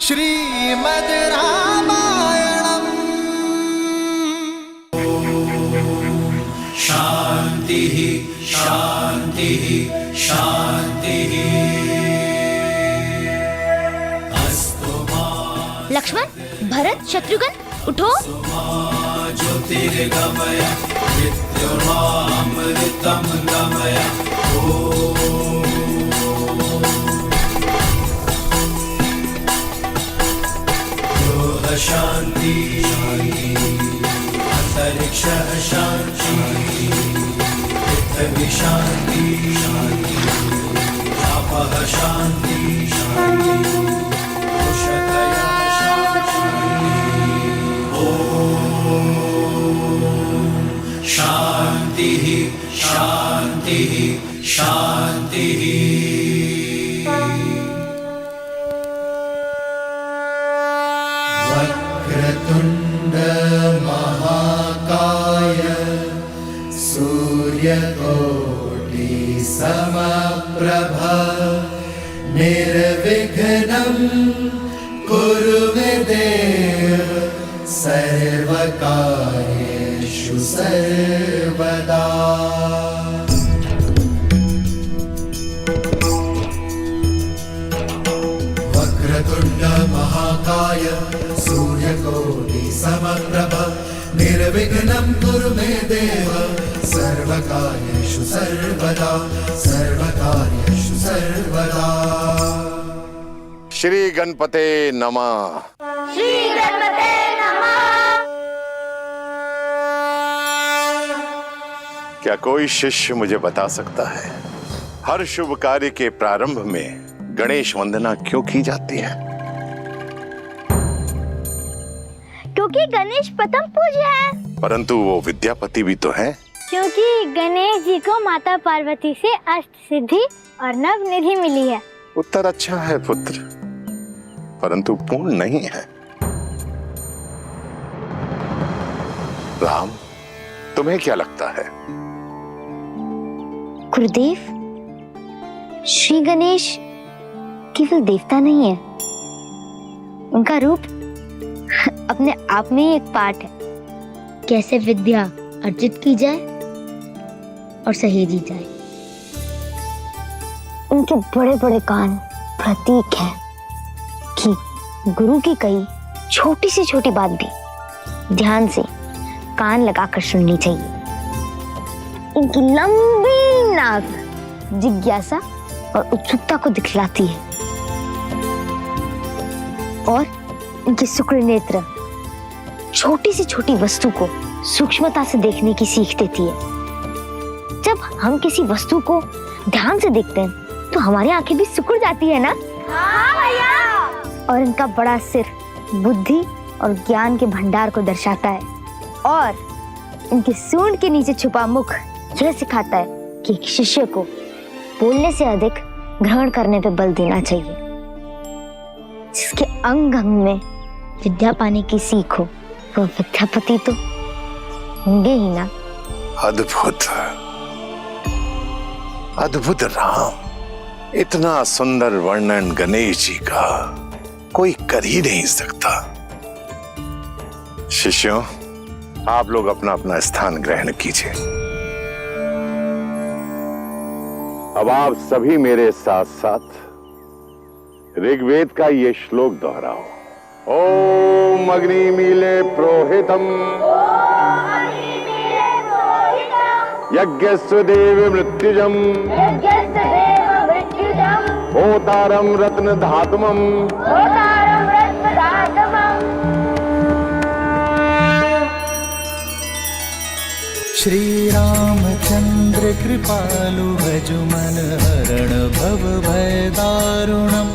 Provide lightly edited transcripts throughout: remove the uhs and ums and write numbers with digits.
श्रीमद् रामायणम्। शान्तिः शान्तिः शान्तिः। लक्ष्मण, भरत, शत्रुघ्न, उठो। ज्योतिर्गमय विद्युमामृतं गमय। शांति अंतरिक्ष शांति पृथ्वी शांति आपः शांति उषतयः शांति। ओम शांतिः शांतिः शांतिः। वक्रतुंड महाकाय सूर्यकोटि समप्रभ निर्विघ्नं कुरु मे देव सर्वकार्येषु सर्वदा। वक्रतुंड महाकाय सूर्यकोटि समप्रभ निर्विघ्नं कुरु मे देव सर्वकार्येषु सर्वदा सर्वकार्येषु सर्वदा। श्री गणपते नमः। श्री गणपते नमः। क्या कोई शिष्य मुझे बता सकता है हर शुभ कार्य के प्रारंभ में गणेश वंदना क्यों की जाती है? क्योंकि गणेश प्रथम पूज्य है। परंतु वो विद्यापति भी तो हैं। क्योंकि गणेश जी को माता पार्वती से अष्ट सिद्धि और नव निधि मिली है। उत्तर अच्छा है पुत्र, परंतु पूर्ण नहीं है। राम, तुम्हें क्या लगता है? गुरुदेव, श्री गणेश केवल देवता नहीं है, उनका रूप अपने आप में ही एक पाठ है। कैसे विद्या अर्जित की जाए और सहेजी जाए। उनके बड़े बड़े कान प्रतीक है कि गुरु की कही छोटी से छोटी बात भी ध्यान से कान लगाकर सुननी चाहिए। इनकी लंबी नाक जिज्ञासा और उत्सुकता को दिखलाती है और इनके शुक्र नेत्र छोटी से छोटी वस्तु को सूक्ष्मता से देखने की सीख देती है। जब हम किसी वस्तु को ध्यान से देखते हैं तो हमारी आंखें भी सिकुड़ जाती है ना? हाँ भैया। और इनका बड़ा सिर बुद्धि और ज्ञान के भंडार को दर्शाता है और इनके सूंड के नीचे छुपा मुख यह सिखाता है कि एक शिष्य को बोलने से अधिक ग्रहण करने पे बल देना चाहिए। जिसके अंग अंग में विद्या पाने की सीख हो वो विद्यापति तो होंगे ही ना। अद्भुत अद्भुत राम, इतना सुंदर वर्णन गणेश जी का कोई कर ही नहीं सकता। शिष्यों, आप लोग अपना अपना स्थान ग्रहण कीजिए। अब आप सभी मेरे साथ साथ ऋग्वेद का ये श्लोक दोहराओ। ओम अग्निमीले प्रोहितम यज्ञस्य देव मृत्युजम होतारम रत्न धातुमम। श्री रामचंद्र कृपालु भजुमन हरण भव भय दारुणम।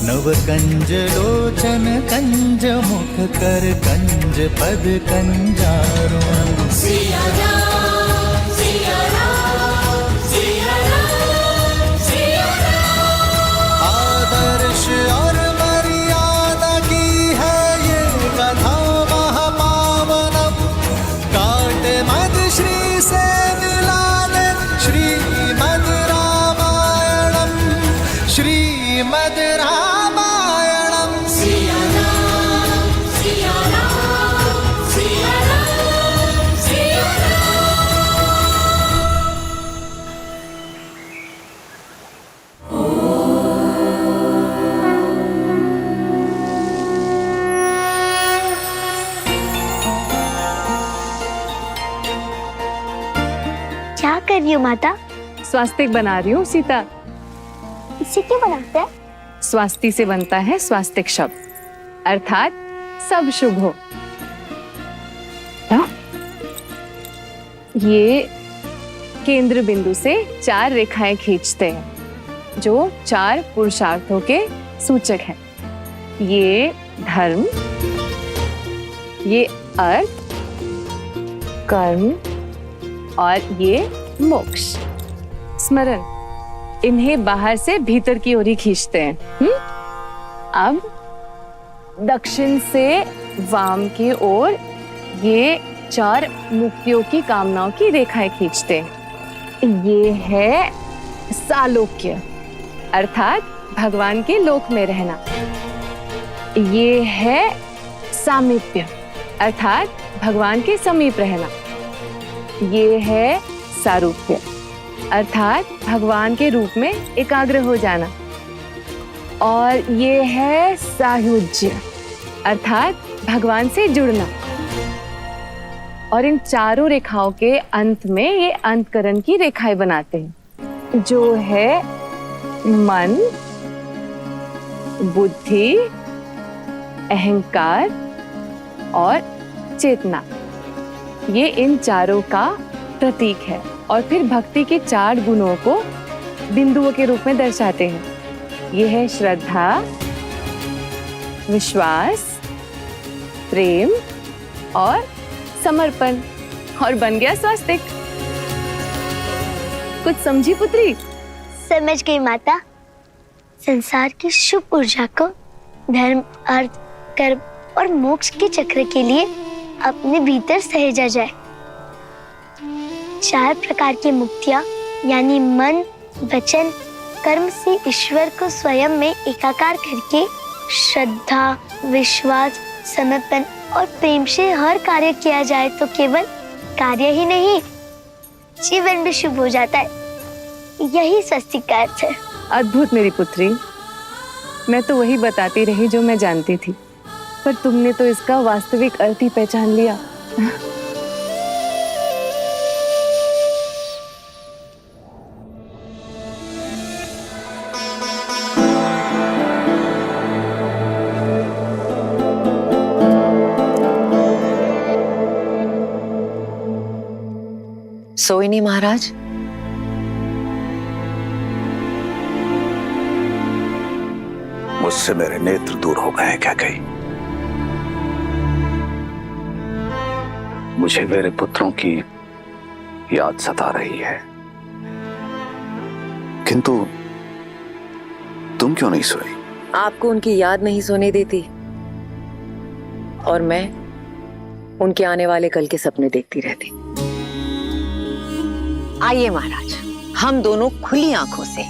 नव कंज लोचन कंज मुख कर कंज पद कंजारुणम। सिया राम सिया राम सिया राम सिया राम। आदर्श और मर्यादा की है ये कथा महापावनम। काट मद श्री से मिला दे श्रीमद् रामायणम। श्रीमद् रामायणम। सिया कर रही हो माता? स्वास्तिक बना रही हूँ सीता। इसे क्यों बनाते हैं? स्वास्ति से बनता है स्वास्तिक शब्द, अर्थात सब शुभ हो। ये केंद्र बिंदु से 4 रेखाएं खींचते हैं जो 4 पुरुषार्थों के सूचक हैं। ये धर्म, ये अर्थ, कर्म और ये मोक्ष। स्मरण, इन्हें बाहर से भीतर की ओर ही खींचते हैं। अब दक्षिण से वाम की ओर ये 4 मुक्तियों की कामनाओं की रेखाएं खींचते हैं। ये है सालोक्य, अर्थात भगवान के लोक में रहना। ये है सामीप्य, अर्थात भगवान के समीप रहना। ये है सारूप्य, अर्थात भगवान के रूप में एकाग्र हो जाना। और ये है सायुज्य, अर्थात भगवान से जुड़ना। और इन चारों रेखाओं के अंत में ये अंतकरण की रेखाएं बनाते हैं, जो है मन, बुद्धि, अहंकार और चेतना। ये इन चारों का प्रतीक है और फिर भक्ति के 4 गुणों को बिंदुओं के रूप में दर्शाते हैं। ये है श्रद्धा, विश्वास, प्रेम और समर्पण। और बन गया स्वास्तिक। कुछ समझी पुत्री? समझ गई माता। संसार की शुभ ऊर्जा को धर्म, अर्थ, कर्म और मोक्ष के चक्र के लिए अपने भीतर सहेजा जाए। 4 प्रकार की मुक्तियां यानी मन, वचन, कर्म से ईश्वर को स्वयं में एकाकार करके श्रद्धा, विश्वास, समर्पण और प्रेम से हर कार्य किया जाए तो केवल कार्य ही नहीं, जीवन भी शुभ हो जाता है। यही स्वस्तिक का अर्थ है। अद्भुत मेरी पुत्री। मैं तो वही बताती रही जो मैं जानती थी, पर तुमने तो इसका वास्तविक अर्थ ही पहचान लिया। सोई नहीं महाराज? मुझसे मेरे नेत्र दूर हो गए हैं क्या कहीं? मुझे मेरे पुत्रों की याद सता रही है, किंतु तुम क्यों नहीं सोई? आपको उनकी याद नहीं सोने देती और मैं उनके आने वाले कल के सपने देखती रहती। आइए महाराज, हम दोनों खुली आंखों से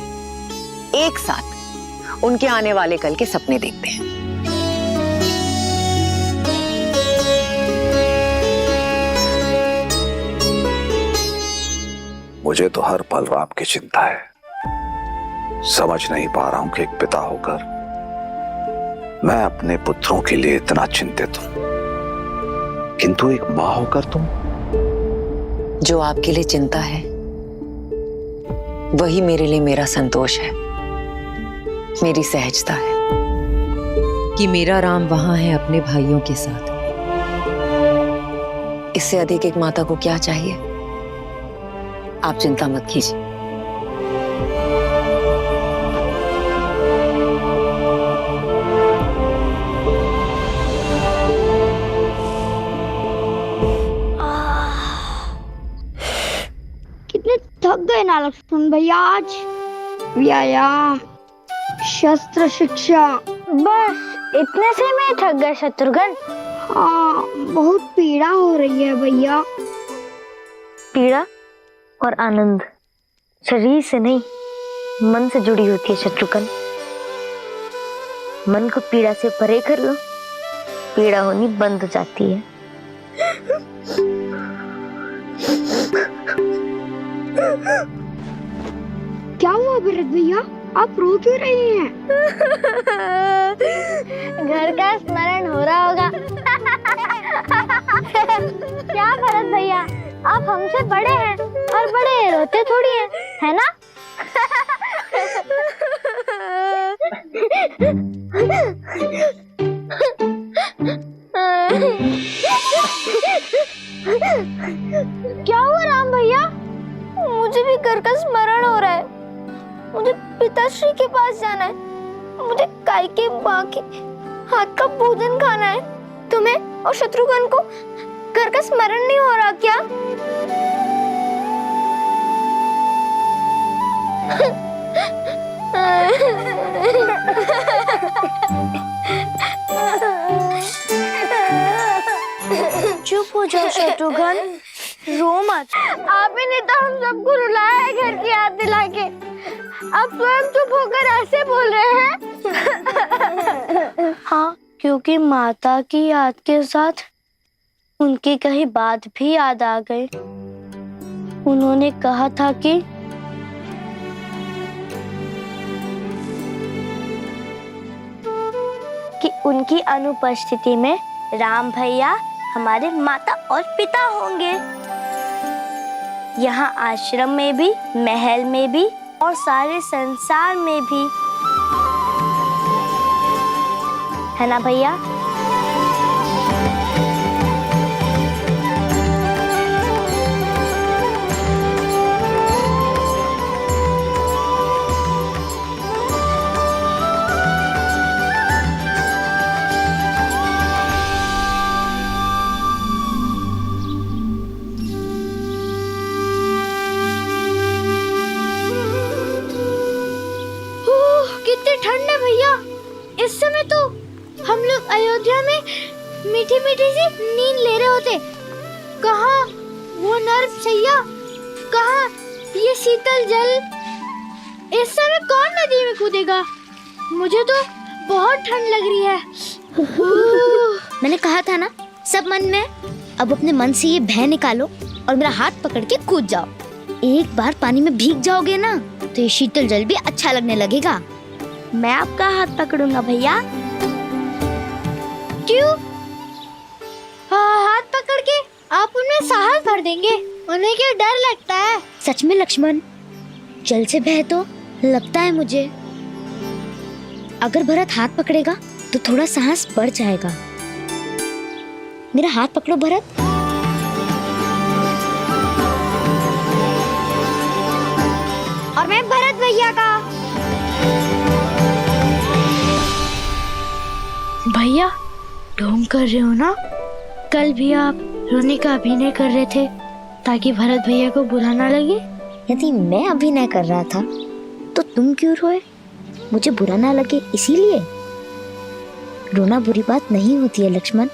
एक साथ उनके आने वाले कल के सपने देखते हैं। मुझे तो हर पल राम की चिंता है। समझ नहीं पा रहा हूं कि एक पिता होकर मैं अपने पुत्रों के लिए इतना चिंतित हूं, किंतु एक मां होकर तुम। जो आपके लिए चिंता है वही मेरे लिए मेरा संतोष है, मेरी सहजता है कि मेरा राम वहां है अपने भाइयों के साथ। इससे अधिक एक माता को क्या चाहिए? आप चिंता मत कीजिए। कितने थक गए ना लक्ष्मण भैया आज। व्यायाम, शस्त्र शिक्षा, बस इतने से में थक गए शत्रुघ्न? हाँ, बहुत पीड़ा हो रही है भैया। पीड़ा और आनंद शरीर से नहीं, मन से जुड़ी होती है शत्रुघ्न। मन को पीड़ा से परे कर लो, पीड़ा होनी बंद हो जाती है। क्या हुआ भरत भैया, आप रो क्यों रहे हैं? घर का स्मरण हो रहा होगा। क्या भरत भैया, आप हमसे बड़े हैं और बड़े रोते थोड़ी हैं, है ना? क्या हुआ राम भैया? मुझे भी घर का स्मरण हो रहा है। मुझे पिताश्री के पास जाना है। मुझे गाय के माँ के हाथ का भोजन खाना है। तुम्हें और शत्रुघ्न को घर का स्मरण नहीं हो रहा क्या? चुप हो जाओ शत्रुघ्न, रो मत। आप ही ने तो हम सबको रुलाया है घर की याद दिला के। आप स्वयं चुप होकर ऐसे बोल रहे हैं। हाँ, क्योंकि माता की याद के साथ उनकी कही बात भी याद आ गई। उन्होंने कहा था कि उनकी अनुपस्थिति में राम भैया हमारे माता और पिता होंगे। यहाँ आश्रम में भी, महल में भी और सारे संसार में भी, है ना भैया? कितनी ठंड है भैया। इस समय तो हम लोग अयोध्या में मीठी मीठी सी नींद ले रहे होते। कहाँ वो नर्म सैया, कहाँ ये शीतल जल। इस समय कौन नदी में कूदेगा? मुझे तो बहुत ठंड लग रही है। मैंने कहा था ना, सब मन में। अब अपने मन से ये भय निकालो और मेरा हाथ पकड़ के कूद जाओ। एक बार पानी में भीग जाओगे ना तो ये शीतल जल भी अच्छा लगने लगेगा। मैं आपका हाथ पकड़ूंगा भैया। क्यों? हाथ पकड़ के आप उनमें साहस भर देंगे? उन्हें क्या डर लगता है? सच में लक्ष्मण, जल से भय तो लगता है मुझे। अगर भरत हाथ पकड़ेगा तो थोड़ा साहस बढ़ जाएगा। मेरा हाथ पकड़ो भरत। और मैं भरत भैया का। भैया, ढोंग कर रहे हो ना? कल भी आप रोने का अभिनय कर रहे थे ताकि भरत भैया को बुरा ना लगे। यदि मैं अभिनय कर रहा था तो तुम क्यों रोए? मुझे बुरा ना लगे इसीलिए? रोना बुरी बात नहीं होती है लक्ष्मण।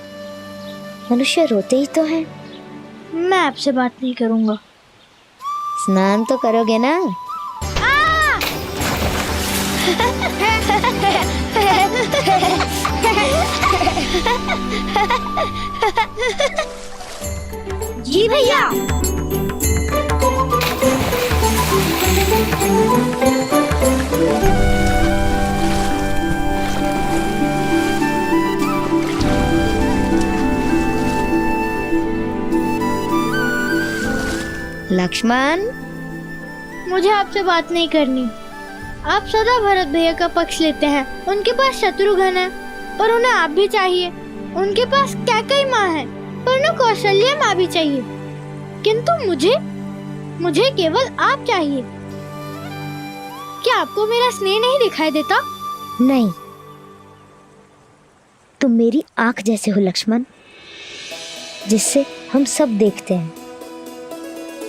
मनुष्य रोते ही तो हैं। मैं आपसे बात नहीं करूंगा। स्नान तो करोगे ना? जी भैया। लक्ष्मण, मुझे आपसे बात नहीं करनी। आप सदा भरत भैया का पक्ष लेते हैं। उनके पास शत्रुघ्न है पर उन्हें आप भी चाहिए। उनके पास कैकेयी माँ है पर उन्हें कौशल्या माँ भी चाहिए। किंतु मुझे केवल आप चाहिए। क्या आपको मेरा स्नेह नहीं दिखाई देता? नहीं, तुम मेरी आंख जैसे हो लक्ष्मण, जिससे हम सब देखते हैं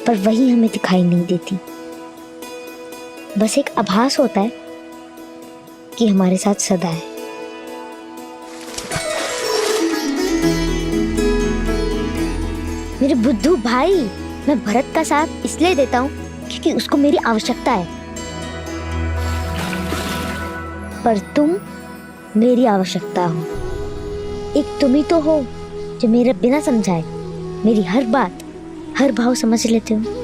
पर वही हमें दिखाई नहीं देती। बस एक आभास होता है कि हमारे साथ सदा है। मेरे बुद्धू भाई, मैं भरत का साथ इसलिए देता हूँ क्योंकि उसको मेरी आवश्यकता है, पर तुम मेरी आवश्यकता हो। एक तुम ही तो हो जो मेरे बिना समझाए मेरी हर बात, हर भाव समझ लेते हो।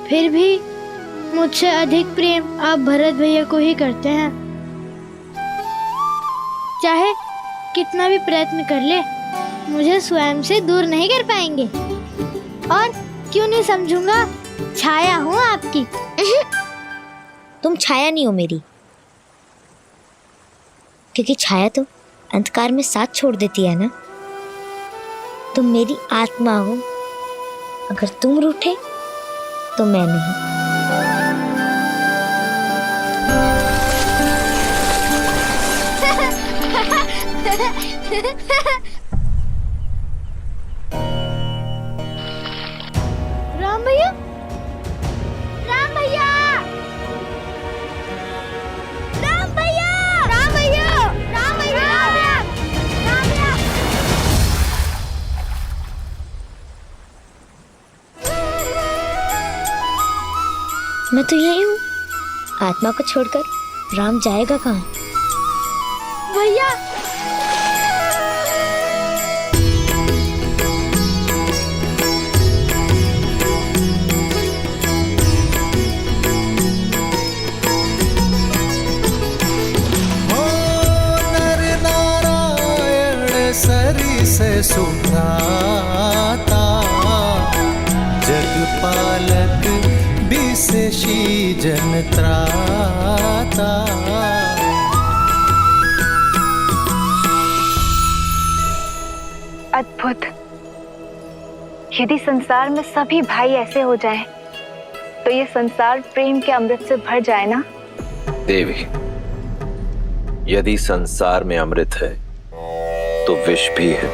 फिर भी मुझसे अधिक प्रेम आप भरत भैया को ही करते हैं। चाहे कितना भी प्रयत्न कर ले, मुझे स्वयं से दूर नहीं कर पाएंगे। और क्यों नहीं समझूंगा, छाया हूँ आपकी। तुम छाया नहीं हो मेरी, क्योंकि छाया तो अंधकार में साथ छोड़ देती है ना। तुम मेरी आत्मा हो, अगर तुम रूठे तो मैं नहीं। राम भैया, राम भैया, राम भैया, राम भैया, राम भैया, राम भैया। मैं तो यही हूँ, आत्मा को छोड़कर राम जाएगा कहाँ? भैया, हो नर नारायण सरी से सुभ्राता, जगपालक विशेषी जन त्राता। अद्भुत। यदि संसार में सभी भाई ऐसे हो जाएं, तो ये संसार प्रेम के अमृत से भर जाए ना। देवी, यदि संसार में अमृत है तो विष भी है।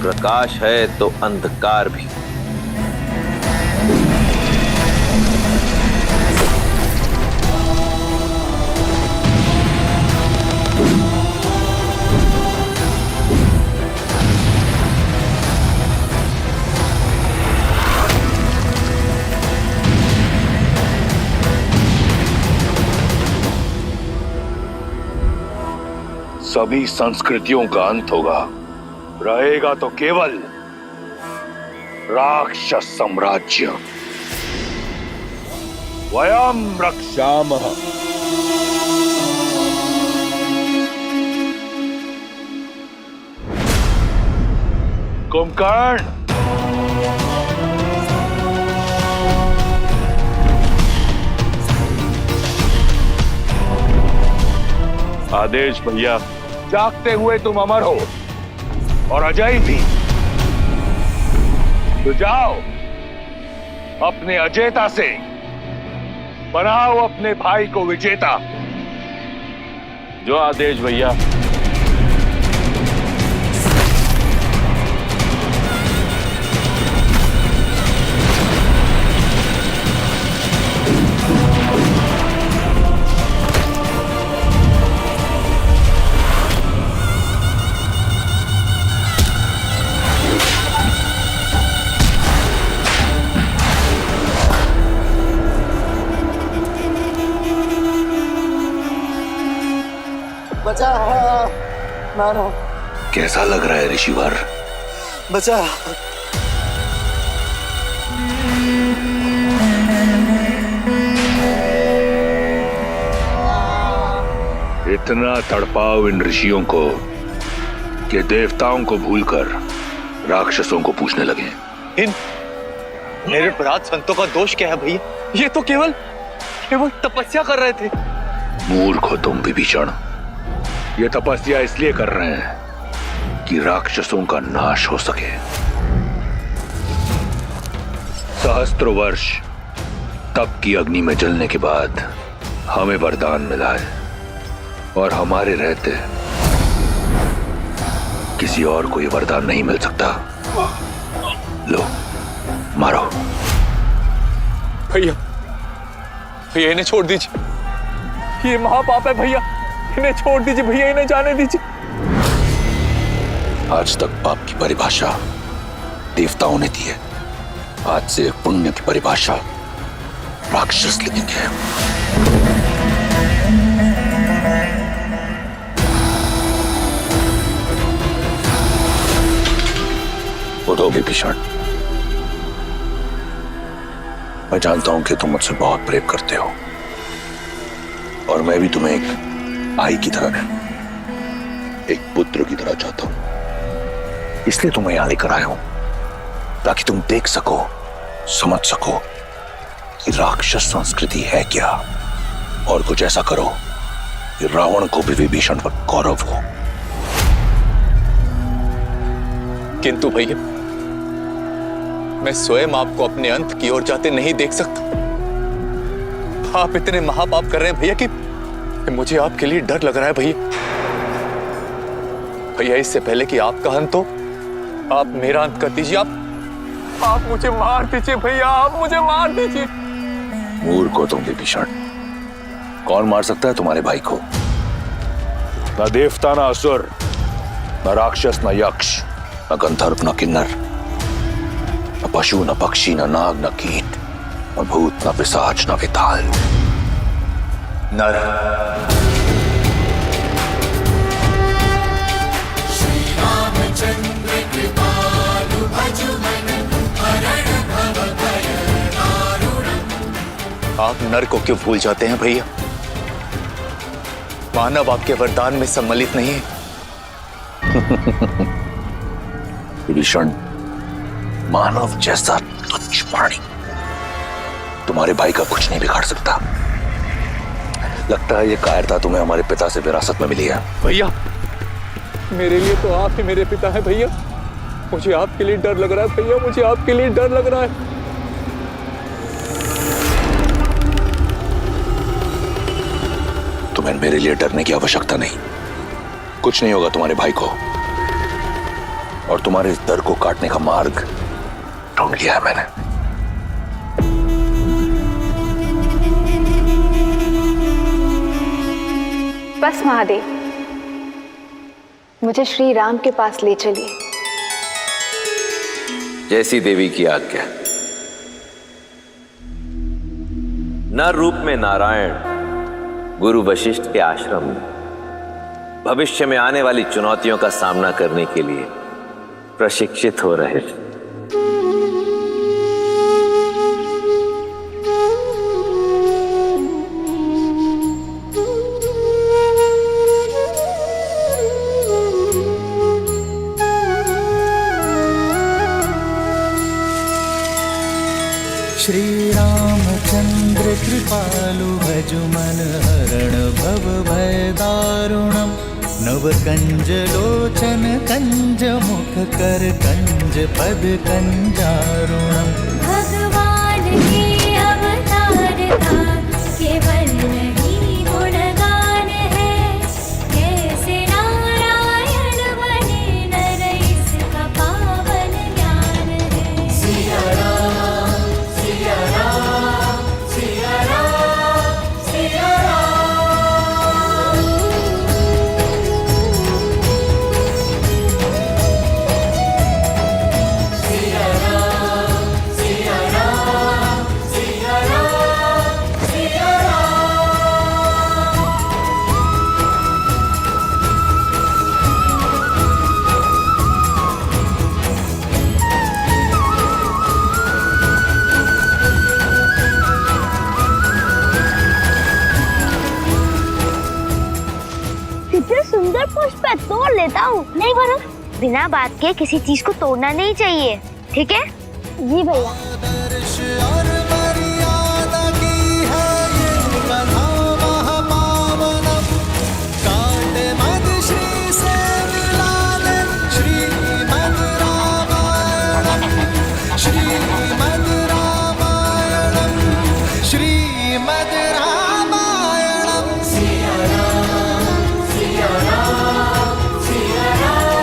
प्रकाश है तो अंधकार भी। सभी संस्कृतियों का अंत होगा, रहेगा तो केवल राक्षस साम्राज्य। वयम रक्षामः। कुंभकर्ण, आदेश भैया। जागते हुए तुम अमर हो और अजय भी। तो जाओ, अपने अजेता से बनाओ अपने भाई को विजेता। जो आदेश भैया। बचा मारो। कैसा लग रहा है ऋषिवर? बचा। इतना तड़पाओ इन ऋषियों को कि देवताओं को भूलकर राक्षसों को पूछने लगे। इन मेरे अपराध संतों का दोष क्या है भैया? ये तो केवल तपस्या कर रहे थे। मूर्ख हो तुम विभीषण। ये तपस्या इसलिए कर रहे हैं कि राक्षसों का नाश हो सके। सहस्त्रों वर्ष तप की अग्नि में जलने के बाद हमें वरदान मिला है, और हमारे रहते किसी और को ये वरदान नहीं मिल सकता। लो, मारो। भैया, भैया इन्हें छोड़ दीजिए, ये महापाप है भैया। इन्हें छोड़ दीजिए भैया, इन्हें जाने दीजिए। आज तक पाप की परिभाषा देवताओं ने दी है, आज से पुण्य की परिभाषा राक्षस लिखेंगे। उठो विभीषण, मैं जानता हूं कि तुम मुझसे बहुत प्रेम करते हो और मैं भी तुम्हें एक भाई की तरह नहीं, एक पुत्र की तरह चाहता हूं। इसलिए तुम्हें यहां लेकर आया हूं ताकि तुम देख सको, समझ सको कि राक्षस संस्कृति है क्या, और कुछ ऐसा करो कि रावण को भी विभीषण पर गौरव हो। किंतु भैया, मैं स्वयं आपको अपने अंत की ओर जाते नहीं देख सकता। आप इतने महापाप कर रहे हैं भैया कि मुझे आपके लिए डर लग रहा है भैया। भैया, इससे पहले कि आपका अंत हो, आप मेरा अंत कर दीजिए। आप मुझे मार दीजिए भैया, आप मुझे मार दीजिए। मूर्ख हो तुम विभीषण। कौन मार सकता है तुम्हारे भाई को? न देवता, न असुर, न राक्षस, न यक्ष, न गंधर्व, न किन्नर, न पशु, न पक्षी, न नाग, न कीट, न भूत, न पिशाच, न विताल, नर। आप नर को क्यों भूल जाते हैं भैया? मानव आपके वरदान में सम्मिलित नहीं है। विभीषण, मानव जैसा तुच्छ प्राणी तुम्हारे भाई का कुछ नहीं बिगाड़ सकता। लगता है ये कायरता तुम्हें हमारे पिता से विरासत में मिली है। भैया, मेरे लिए तो आप ही मेरे पिता हैं भैया। मुझे आपके लिए डर लग रहा है भैया, मुझे आपके लिए डर लग रहा है। तुम्हें मेरे लिए डरने की आवश्यकता नहीं। कुछ नहीं होगा तुम्हारे भाई को, और तुम्हारे इस डर को काटने का मार्ग ढूंढ लिया है मैंने। बस महादेव, मुझे श्री राम के पास ले चलिए। जैसी देवी की आज्ञा। नर रूप में नारायण गुरु वशिष्ठ के आश्रम में भविष्य में आने वाली चुनौतियों का सामना करने के लिए प्रशिक्षित हो रहे थे। श्री रामचंद्र कृपालु भजु मन हरण भव भय दारुणम नव कंज लोचन कंज मुख कर कंज पद कंजारुणम। भगवान के अवतार था केवल नहीं गुणगान है, कैसे नारायण बने नर इसका पावन ज्ञान है। सिया राम, सिया राम, सिया राम, सिया राम। सिया राम, सिया राम, सिया राम, सिया राम। कितने सुंदर पुष्प है, तोड़ लेता हूँ। नहीं बनो, बिना बात के किसी चीज को तोड़ना नहीं चाहिए, ठीक है? जी भैया। आदर्श और मर्यादा की है ये कथा महापावनम। काट मद श्री से मिला ले श्रीमद् रामायणम, श्रीमद् रामायणम, श्रीमद् रामायणम। सिया राम, सिया राम, सिया राम,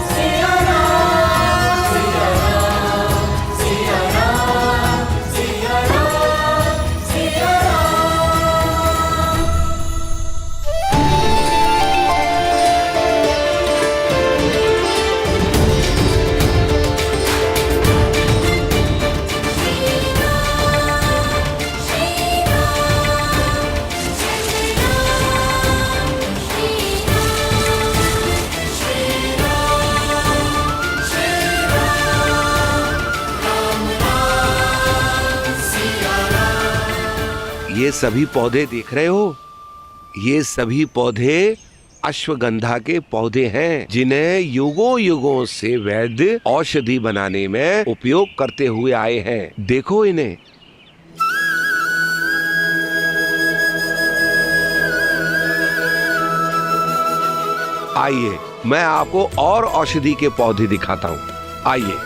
सिया राम, सिया राम, सिया राम, सिया ये सभी पौधे देख रहे हो, ये सभी पौधे अश्वगंधा के पौधे हैं, जिन्हें युगों युगों से वैद्य औषधि बनाने में उपयोग करते हुए आए हैं। देखो इन्हें। आइए मैं आपको और औषधि के पौधे दिखाता हूँ। आइए।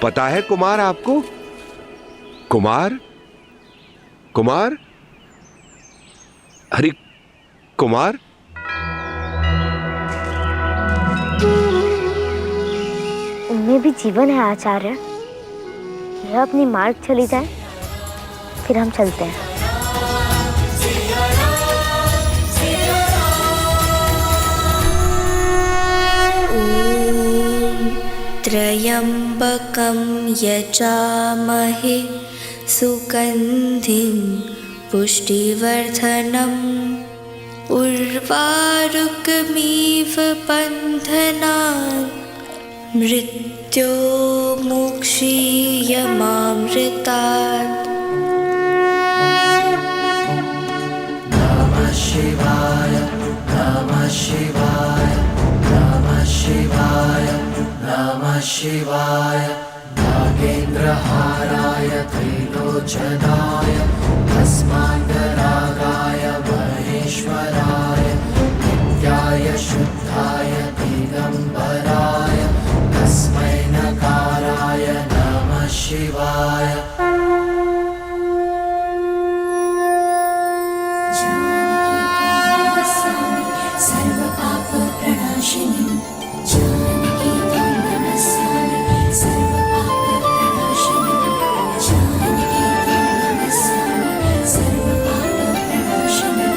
पता है कुमार आपको? कुमार, कुमार, अरे कुमार, इनमें भी जीवन है आचार्य। यह अपनी मार्ग चली जाए, फिर हम चलते हैं। त्र्यम्बकं यजामहे सुगन्धिं पुष्टिवर्धनम् उर्वारुकमिव बन्धनान् मृत्योर्मुक्षीयमामृतात्। नमः शिवाय, नमः शिवाय, नमः शिवाय, नमः शिवाय। नागेन्द्रहाराय त्रिलोचनाय भस्मान्तरागाय महेश्वराय नित्याय शुद्धाय दिगम्बराय तस्मै नकाराय नमः शिवाय। सर्वपापप्रणाशिनी जानकी त्वं नमस्यामि, सर्वपापप्रणाशिनी जानकी त्वं नमस्यामि, सर्वपापप्रणाशिनी।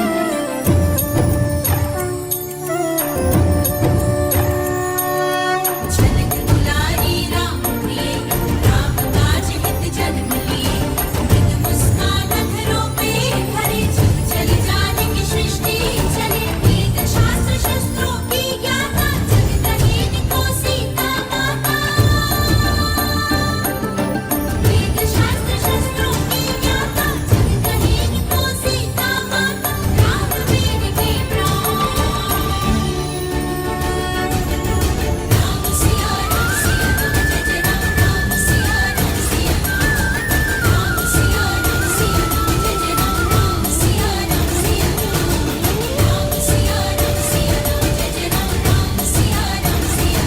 जनक दुलारी राम प्रिय, राम काज हित जन मिलिए। मृग मुस्कान अधरों पे भरे, जुग चली जानकी सृष्टि चले। वेद शास्त्र शस्त्रों की ज्ञाता, जगत को सीता माता। वेद शास्त्र शस्त्रों की ज्ञाता, जगत को सीता माता। राम वेद के प्राण, राम सिया राम सिया राम, जय जय राम। राम सिया राम सिया राम, राम सिया राम सिया राम, जय जय राम। राम सिया राम सिया राम, राम सिया राम सिया राम, जय जय राम। राम सिया राम सिया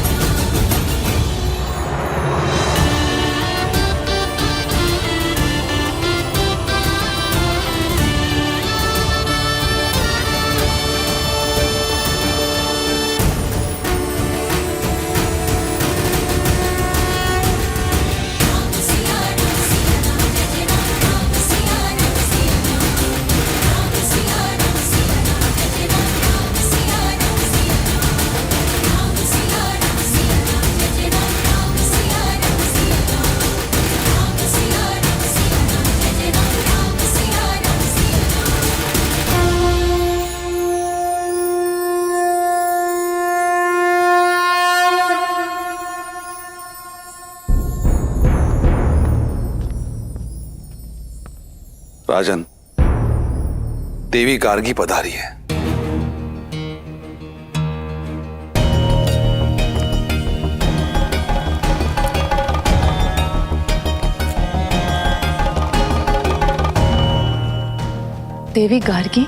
राजन, देवी गार्गी पधारी है। देवी गार्गी?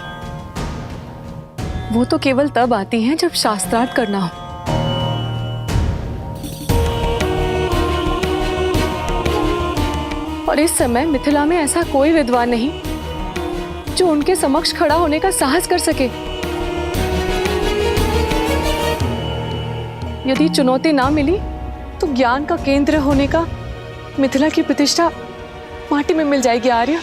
वो तो केवल तब आती हैं जब शास्त्रार्थ करना हो। और इस समय मिथिला में ऐसा कोई विद्वान नहीं जो उनके समक्ष खड़ा होने का साहस कर सके। यदि चुनौती ना मिली तो ज्ञान का केंद्र होने का मिथिला की प्रतिष्ठा माटी में मिल जाएगी। आर्य,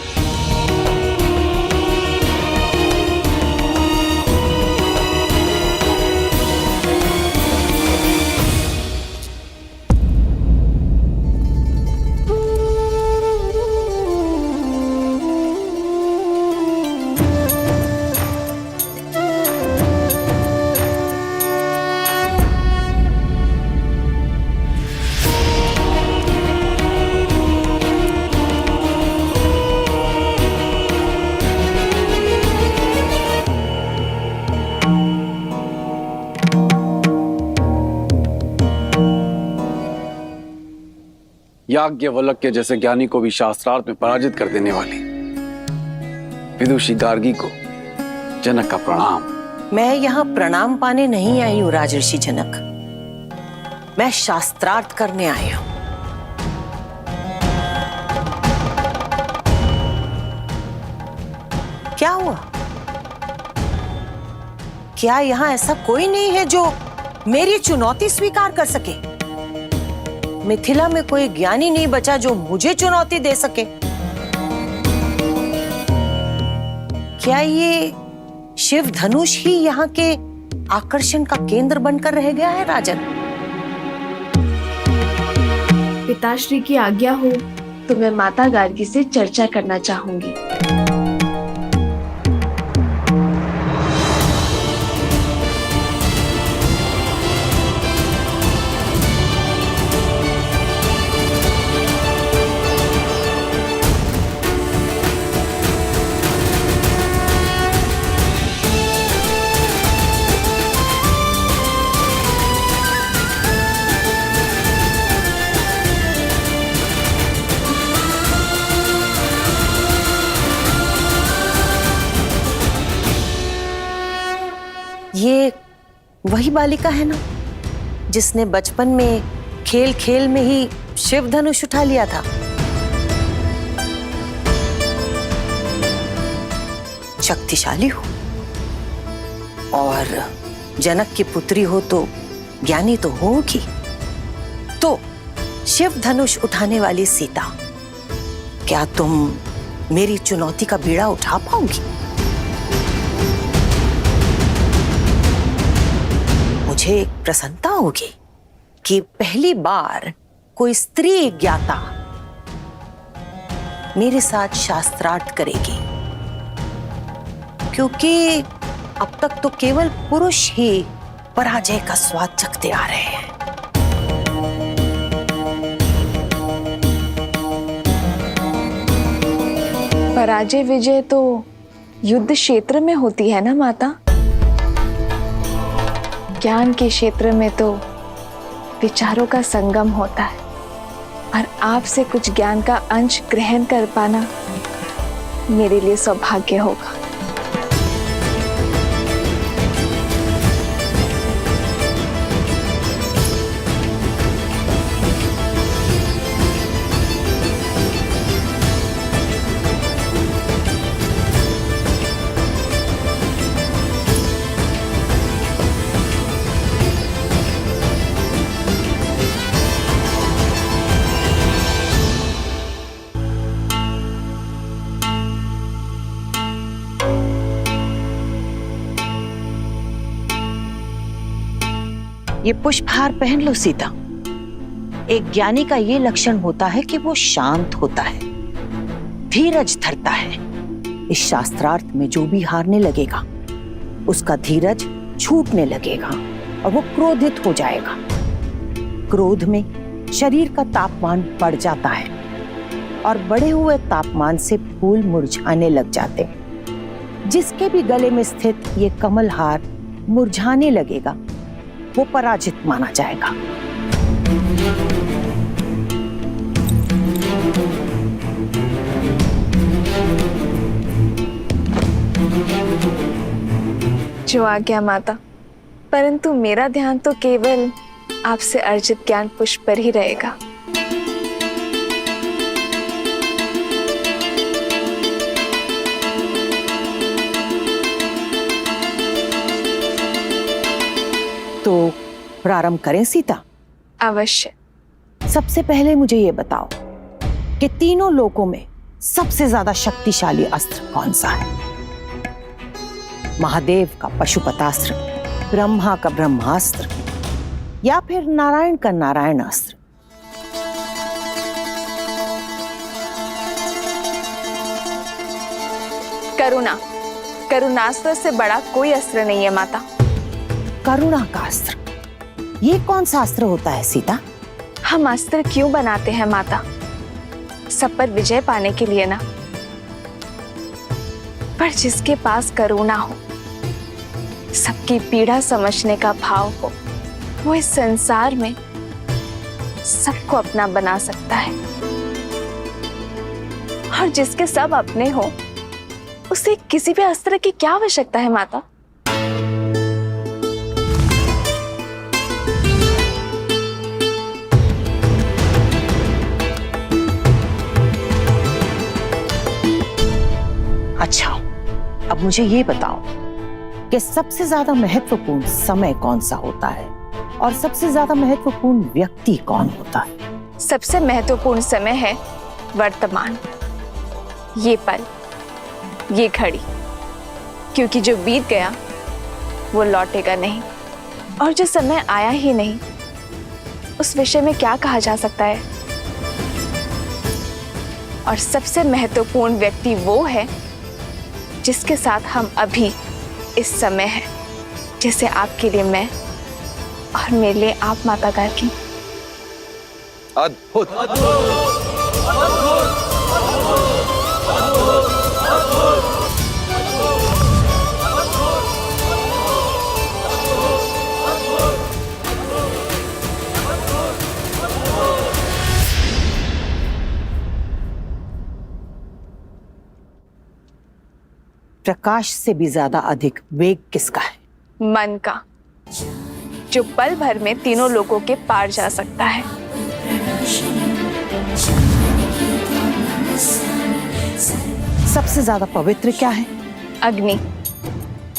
याज्ञवल्क्य के जैसे ज्ञानी को भी शास्त्रार्थ में पराजित कर देने वाली विदुषी गार्गी को जनक का प्रणाम। मैं यहाँ प्रणाम पाने नहीं आई हूँ राजर्षि जनक, मैं शास्त्रार्थ करने आई हूँ। क्या हुआ? क्या यहाँ ऐसा कोई नहीं है जो मेरी चुनौती स्वीकार कर सके? मिथिला में कोई ज्ञानी नहीं बचा जो मुझे चुनौती दे सके। क्या ये शिव धनुष ही यहाँ के आकर्षण का केंद्र बनकर रह गया है राजन? पिताश्री की आज्ञा हो तो मैं माता गार्गी से चर्चा करना चाहूंगी। ये वही बालिका है ना जिसने बचपन में खेल खेल में ही शिव धनुष उठा लिया था? शक्तिशाली हो और जनक की पुत्री हो तो ज्ञानी तो होगी। तो शिव धनुष उठाने वाली सीता, क्या तुम मेरी चुनौती का बीड़ा उठा पाओगी? मुझे एक प्रसन्नता होगी कि पहली बार कोई स्त्री ज्ञाता मेरे साथ शास्त्रार्थ करेगी, क्योंकि अब तक तो केवल पुरुष ही पराजय का स्वाद चखते आ रहे हैं। पराजय विजय तो युद्ध क्षेत्र में होती है ना माता, ज्ञान के क्षेत्र में तो विचारों का संगम होता है और आपसे कुछ ज्ञान का अंश ग्रहण कर पाना मेरे लिए सौभाग्य होगा। ये पुष्पहार पहन लो सीता। एक ज्ञानी का ये लक्षण होता है कि वो शांत होता है, धीरज धरता है। इस शास्त्रार्थ में जो भी हारने लगेगा उसका धीरज छूटने लगेगा और वो क्रोधित हो जाएगा। क्रोध में शरीर का तापमान बढ़ जाता है और बढ़े हुए तापमान से फूल मुरझाने लग जाते हैं। जिसके भी गले में स्थित ये कमल हार मुरझाने लगेगा वो पराजित माना जाएगा। जो आज्ञा माता, परंतु मेरा ध्यान तो केवल आपसे अर्जित ज्ञान पुष्प पर ही रहेगा। तो प्रारंभ करें सीता? अवश्य। सबसे पहले मुझे ये बताओ कि तीनों लोकों में सबसे ज्यादा शक्तिशाली अस्त्र कौन सा है? महादेव का पशुपतास्त्र, ब्रह्मा का ब्रह्मास्त्र या फिर नारायण का नारायण अस्त्र? करुणास्त्र से बड़ा कोई अस्त्र नहीं है माता। करुणा का अस्त्र, ये कौन सा अस्त्र होता है सीता? हम अस्त्र क्यों बनाते हैं माता? सब पर विजय पाने के लिए ना। पर जिसके पास करुणा हो, सबकी पीड़ा समझने का भाव हो, वो इस संसार में सबको अपना बना सकता है। और जिसके सब अपने हो उसे किसी भी अस्त्र की क्या आवश्यकता है माता? अच्छा, अब मुझे ये बताओ कि सबसे ज्यादा महत्वपूर्ण समय कौन सा होता है और सबसे ज्यादा महत्वपूर्ण व्यक्ति कौन होता है? सबसे महत्वपूर्ण समय है वर्तमान, ये पल, ये घड़ी, क्योंकि जो बीत गया वो लौटेगा नहीं, और जो समय आया ही नहीं उस विषय में क्या कहा जा सकता है। और सबसे महत्वपूर्ण व्यक्ति वो है जिसके साथ हम अभी इस समय हैं, जैसे आपके लिए मैं और मेरे लिए आप माता गार्गी। अद्भुत। प्रकाश से भी ज्यादा अधिक वेग किसका है? मन का, जो पल भर में तीनों लोगों के पार जा सकता है। सबसे ज्यादा पवित्र क्या है? अग्नि,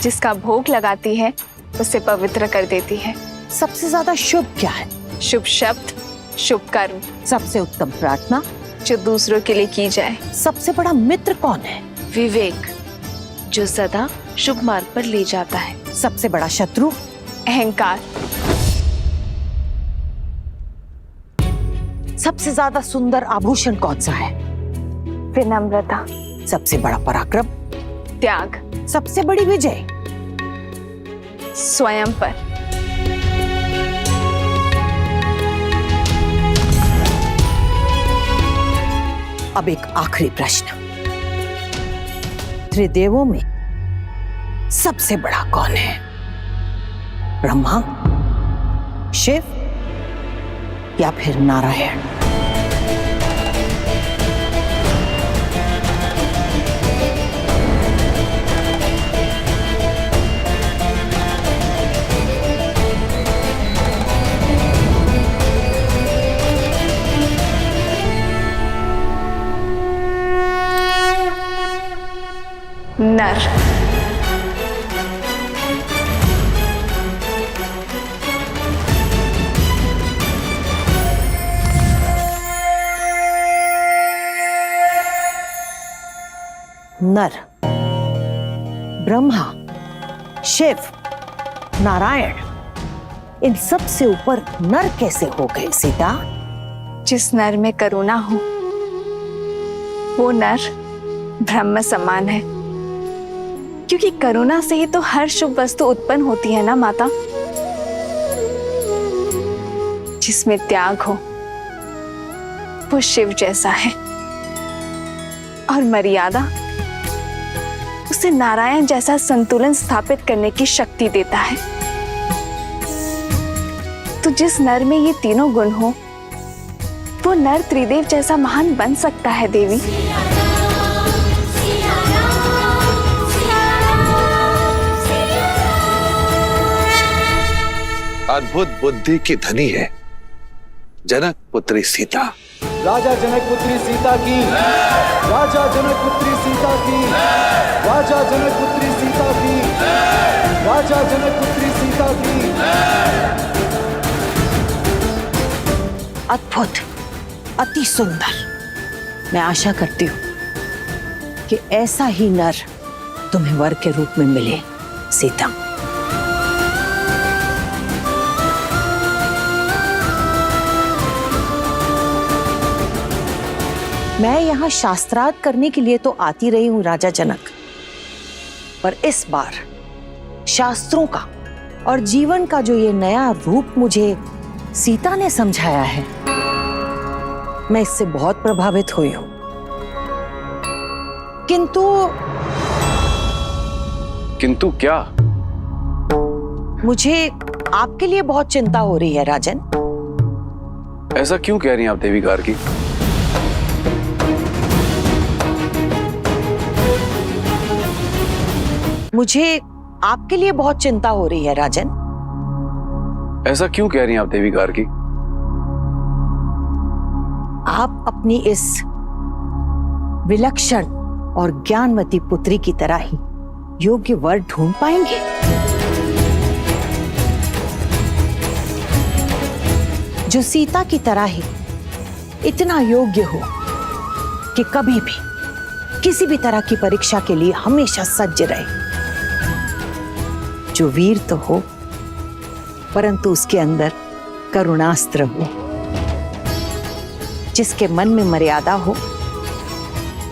जिसका भोग लगाती है उसे पवित्र कर देती है। सबसे ज्यादा शुभ क्या है? शुभ शब्द, शुभ कर्म। सबसे उत्तम प्रार्थना, जो दूसरों के लिए की जाए। सबसे बड़ा मित्र कौन है? विवेक, जो सदा शुभ मार्ग पर ले जाता है। सबसे बड़ा शत्रु? अहंकार। सबसे ज्यादा सुंदर आभूषण कौन सा है? विनम्रता। सबसे बड़ा पराक्रम? त्याग। सबसे बड़ी विजय? स्वयं पर। अब एक आखिरी प्रश्न, त्रिदेवों में सबसे बड़ा कौन है? ब्रह्मा, शिव या फिर नारायण? नर। नर, ब्रह्मा, शिव, नारायण, इन सब से ऊपर नर कैसे हो गए सीता? जिस नर में करुणा हो वो नर ब्रह्म समान है, क्योंकि करुणा से ही तो हर शुभ वस्तु उत्पन्न होती है ना माता। जिसमें त्याग हो वो शिव जैसा है, और मर्यादा उसे नारायण जैसा संतुलन स्थापित करने की शक्ति देता है। तो जिस नर में ये तीनों गुण हो वो नर त्रिदेव जैसा महान बन सकता है देवी। अद्भुत बुद्धि की धनी है जनक पुत्री सीता। राजा जनक पुत्री सीता की, राजा जनक पुत्री सीता की, राजा जनक पुत्री सीता की, राजा जनक पुत्री सीता की। अद्भुत, अति सुंदर। मैं आशा करती हूँ कि ऐसा ही नर तुम्हें वर के रूप में मिले सीता। मैं यहाँ शास्त्रार्थ करने के लिए तो आती रही हूँ राजा जनक, पर इस बार शास्त्रों का और जीवन का जो ये नया रूप मुझे सीता ने समझाया है, मैं इससे बहुत प्रभावित हुई हूं। किंतु क्या? मुझे आपके लिए बहुत चिंता हो रही है राजन। ऐसा क्यों कह रही हैं आप देवी गार्गी? मुझे आपके लिए बहुत चिंता हो रही है राजन। ऐसा क्यों कह रही हैं आप देवी गार्गी? आप अपनी इस विलक्षण और ज्ञानवती पुत्री की तरह ही योग्य वर ढूंढ पाएंगे? जो सीता की तरह ही इतना योग्य हो कि कभी भी किसी भी तरह की परीक्षा के लिए हमेशा सज्ज रहे। जो वीर तो हो परंतु उसके अंदर करुणास्त्र हो, जिसके मन में मर्यादा हो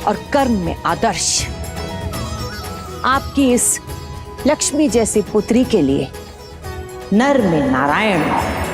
और कर्म में आदर्श। आपकी इस लक्ष्मी जैसी पुत्री के लिए नर में नारायण हो।